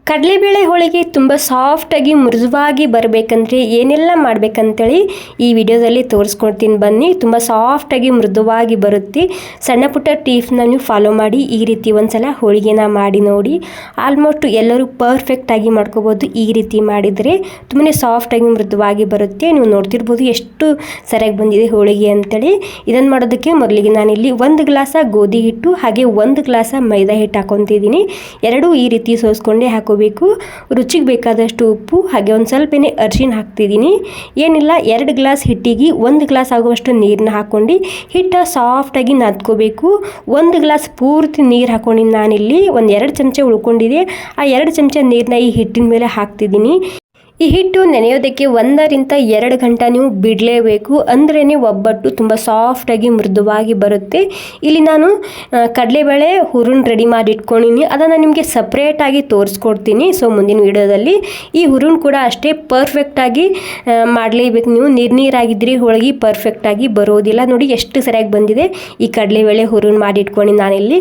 ಕಡಲೆಬೇಳೆ ಹೋಳಿಗೆ ತುಂಬ ಸಾಫ್ಟಾಗಿ ಮೃದುವಾಗಿ ಬರಬೇಕಂದ್ರೆ ಏನೆಲ್ಲ ಮಾಡಬೇಕಂತೇಳಿ ಈ ವಿಡಿಯೋದಲ್ಲಿ ತೋರಿಸ್ಕೊಡ್ತೀನಿ ಬನ್ನಿ. ತುಂಬ ಸಾಫ್ಟಾಗಿ ಮೃದುವಾಗಿ ಬರುತ್ತೆ. ಸಣ್ಣ ಪುಟ್ಟ ಟಿಪ್ಸ್ನ ನೀವು ಫಾಲೋ ಮಾಡಿ ಈ ರೀತಿ ಒಂದ್ಸಲ ಹೋಳಿಗೆನ ಮಾಡಿ ನೋಡಿ. ಆಲ್ಮೋಸ್ಟ್ ಎಲ್ಲರೂ ಪರ್ಫೆಕ್ಟಾಗಿ ಮಾಡ್ಕೋಬೋದು. ಈ ರೀತಿ ಮಾಡಿದರೆ ತುಂಬಾ ಸಾಫ್ಟಾಗಿ ಮೃದುವಾಗಿ ಬರುತ್ತೆ. ನೀವು ನೋಡ್ತಿರ್ಬೋದು ಎಷ್ಟು ಸರಿಯಾಗಿ ಬಂದಿದೆ ಹೋಳಿಗೆ ಅಂತೇಳಿ. ಇದನ್ನು ಮಾಡೋದಕ್ಕೆ ಮೊದಲಿಗೆ ನಾನಿಲ್ಲಿ 1 ಗ್ಲಾಸ ಗೋಧಿ ಹಿಟ್ಟು ಹಾಗೆ 1 ಗ್ಲಾಸ ಮೈದಾ ಹಿಟ್ಟು ಹಾಕೊತಿದ್ದೀನಿ. ಎರಡೂ ಈ ರೀತಿ ಸೋಸ್ಕೊಂಡೇ ಹಾಕೋಬೇಕು. ರುಚಿಗೆ ಬೇಕಾದಷ್ಟು ಉಪ್ಪು ಹಾಗೆ ಒಂದು ಸ್ವಲ್ಪನೇ ಅರಿಶಿನ ಹಾಕ್ತಿದ್ದೀನಿ. ಏನಿಲ್ಲ 2 ಗ್ಲಾಸ್ ಹಿಟ್ಟಿಗೆ 1 ಗ್ಲಾಸ್ ಆಗುವಷ್ಟು ನೀರನ್ನ ಹಾಕ್ಕೊಂಡು ಹಿಟ್ಟು ಸಾಫ್ಟಾಗಿ ನಾದ್ಕೋಬೇಕು. 1 ಗ್ಲಾಸ್ ಪೂರ್ತಿ ನೀರು ಹಾಕ್ಕೊಂಡು ನಾನಿಲ್ಲಿ 2 ಚಮಚ ಉಳ್ಕೊಂಡಿದೆ. ಆ 2 ಚಮಚ ನೀರನ್ನ ಈ ಹಿಟ್ಟಿನ ಮೇಲೆ ಹಾಕ್ತಿದ್ದೀನಿ. ಈ ಹಿಟ್ಟು ನೆನೆಯೋದಕ್ಕೆ 1 ರಿಂದ 2 ಗಂಟೆ ನೀವು ಬಿಡಲೇಬೇಕು. ಅಂದ್ರೇ ಒಬ್ಬಟ್ಟು ತುಂಬ ಸಾಫ್ಟಾಗಿ ಮೃದುವಾಗಿ ಬರುತ್ತೆ. ಇಲ್ಲಿ ನಾನು ಕಡಲೆಬೇಳೆ ಹುರುನ್ ರೆಡಿ ಮಾಡಿ ಇಟ್ಕೊಂಡಿನಿ. ಅದನ್ನು ನಿಮಗೆ ಸಪ್ರೇಟಾಗಿ ತೋರಿಸ್ಕೊಡ್ತೀನಿ. ಸೊ ಮುಂದಿನ ವಿಡಿಯೋದಲ್ಲಿ ಈ ಹುರುನ್ ಕೂಡ ಅಷ್ಟೇ ಪರ್ಫೆಕ್ಟಾಗಿ ಮಾಡಲೇಬೇಕು. ನೀವು ನೀರಾಗಿದ್ದರೆ ಹೋಳಿಗೆ ಪರ್ಫೆಕ್ಟಾಗಿ ಬರೋದಿಲ್ಲ. ನೋಡಿ ಎಷ್ಟು ಸರಿಯಾಗಿ ಬಂದಿದೆ. ಈ ಕಡಲೆಬೇಳೆ ಹುರುನ್ ಮಾಡಿ ಇಟ್ಕೊಂಡು ನಾನಿಲ್ಲಿ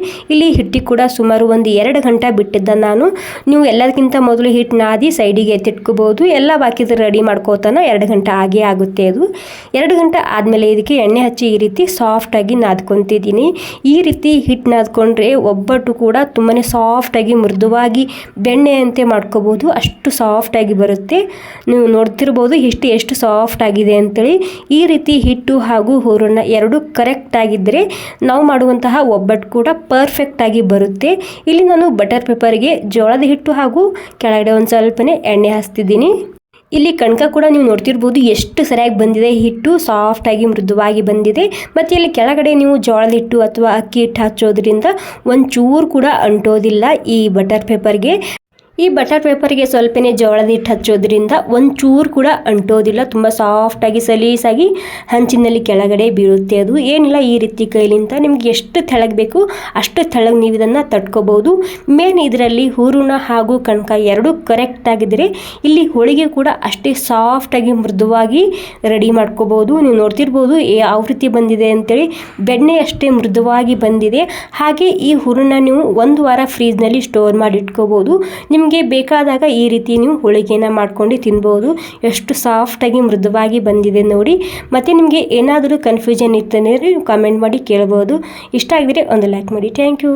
ಹಿಟ್ಟಿಗೆ ಕೂಡ ಸುಮಾರು 2 ಗಂಟೆ ಬಿಟ್ಟಿದ್ದ ನಾನು. ನೀವು ಎಲ್ಲದಕ್ಕಿಂತ ಮೊದಲು ಹಿಟ್ಟು ನಾದಿ ಸೈಡಿಗೆ ಎತ್ತಿಟ್ಕೋಬೋದು. ಎಲ್ಲ ಬಾಕಿದ ರೆಡಿ ಮಾಡ್ಕೋತಾನೆ 2 ಗಂಟೆ ಆಗೇ ಆಗುತ್ತೆ. ಅದು 2 ಗಂಟೆ ಆದಮೇಲೆ ಇದಕ್ಕೆ ಎಣ್ಣೆ ಹಚ್ಚಿ ಈ ರೀತಿ ಸಾಫ್ಟಾಗಿ ನಾದ್ಕೊತಿದ್ದೀನಿ. ಈ ರೀತಿ ಹಿಟ್ಟು ನಾದ್ಕೊಂಡ್ರೆ ಒಬ್ಬಟ್ಟು ಕೂಡ ತುಂಬಾ ಸಾಫ್ಟಾಗಿ ಮೃದುವಾಗಿ ಬೆಣ್ಣೆಯಂತೆ ಮಾಡ್ಕೋಬೋದು. ಅಷ್ಟು ಸಾಫ್ಟಾಗಿ ಬರುತ್ತೆ. ನೀವು ನೋಡ್ತಿರ್ಬೋದು ಹಿಟ್ಟು ಎಷ್ಟು ಸಾಫ್ಟ್ ಆಗಿದೆ ಅಂತೇಳಿ. ಈ ರೀತಿ ಹಿಟ್ಟು ಹಾಗೂ ಹೂರಣ ಎರಡೂ ಕರೆಕ್ಟ್ ಆಗಿದ್ದರೆ ನಾವು ಮಾಡುವಂತಹ ಒಬ್ಬಟ್ಟು ಕೂಡ ಪರ್ಫೆಕ್ಟಾಗಿ ಬರುತ್ತೆ. ಇಲ್ಲಿ ನಾನು ಬಟರ್ ಪೇಪರ್ಗೆ ಜೋಳದ ಹಿಟ್ಟು ಹಾಗೂ ಕೆಳಗಡೆ ಒಂದು ಸ್ವಲ್ಪನೇ ಎಣ್ಣೆ ಹಚ್ತಿದ್ದೀನಿ. ಇಲ್ಲಿ ಕಣಕ ಕೂಡ ನೀವು ನೋಡ್ತಿರ್ಬೋದು ಎಷ್ಟು ಸರಿಯಾಗಿ ಬಂದಿದೆ. ಹಿಟ್ಟು ಸಾಫ್ಟಾಗಿ ಮೃದುವಾಗಿ ಬಂದಿದೆ. ಮತ್ತು ಇಲ್ಲಿ ಕೆಳಗಡೆ ನೀವು ಜೋಳದ ಹಿಟ್ಟು ಅಥವಾ ಅಕ್ಕಿ ಹಿಟ್ಟು ಹಚ್ಚೋದ್ರಿಂದ ಒಂಚೂರು ಕೂಡ ಅಂಟೋದಿಲ್ಲ ಈ ಬಟರ್ ಪೇಪರ್ಗೆ. ಈ ಬಟರ್ ಪೇಪರ್ಗೆ ಸ್ವಲ್ಪನೇ ಜೋಳದ ಹಿಟ್ಟು ಹಚ್ಚೋದ್ರಿಂದ ಒಂಚೂರು ಕೂಡ ಅಂಟೋದಿಲ್ಲ. ತುಂಬ ಸಾಫ್ಟಾಗಿ ಸಲೀಸಾಗಿ ಹಂಚಿನಲ್ಲಿ ಕೆಳಗಡೆ ಬೀಳುತ್ತೆ. ಅದು ಏನಿಲ್ಲ ಈ ರೀತಿ ಕೈಲಿಂದ ನಿಮ್ಗೆ ಎಷ್ಟು ತೆಳಗೆ ಬೇಕು ಅಷ್ಟು ತೆಳಗೆ ನೀವು ಇದನ್ನು ತಟ್ಕೋಬೋದು. ಮೇನ್ ಇದರಲ್ಲಿ ಹೂರಣ ಹಾಗೂ ಕಣಕ ಎರಡೂ ಕರೆಕ್ಟ್ ಆಗಿದ್ದರೆ ಇಲ್ಲಿ ಹೋಳಿಗೆ ಕೂಡ ಅಷ್ಟೇ ಸಾಫ್ಟಾಗಿ ಮೃದುವಾಗಿ ರೆಡಿ ಮಾಡ್ಕೋಬೋದು. ನೀವು ನೋಡ್ತಿರ್ಬೋದು ಯಾವ ರೀತಿ ಬಂದಿದೆ ಅಂತೇಳಿ. ಬೆಣ್ಣೆ ಅಷ್ಟೇ ಮೃದುವಾಗಿ ಬಂದಿದೆ. ಹಾಗೆ ಈ ಹೂರಣ ನೀವು 1 ವಾರ ಫ್ರೀಜ್ನಲ್ಲಿ ಸ್ಟೋರ್ ಮಾಡಿ ಇಟ್ಕೋಬೋದು. ನಿಮಗೆ ಬೇಕಾದಾಗ ಈ ರೀತಿ ನೀವು ಹೋಳಿಗೆನ ಮಾಡ್ಕೊಂಡು ತಿನ್ಬೋದು. ಎಷ್ಟು ಸಾಫ್ಟಾಗಿ ಮೃದುವಾಗಿ ಬಂದಿದೆ ನೋಡಿ. ಮತ್ತು ನಿಮಗೆ ಏನಾದರೂ ಕನ್ಫ್ಯೂಷನ್ ಇತ್ತಂದರೆ ನೀವು ಕಾಮೆಂಟ್ ಮಾಡಿ ಕೇಳ್ಬೋದು. ಇಷ್ಟ ಆಗಿದ್ರೆ ಒಂದು ಲೈಕ್ ಮಾಡಿ. Thank you.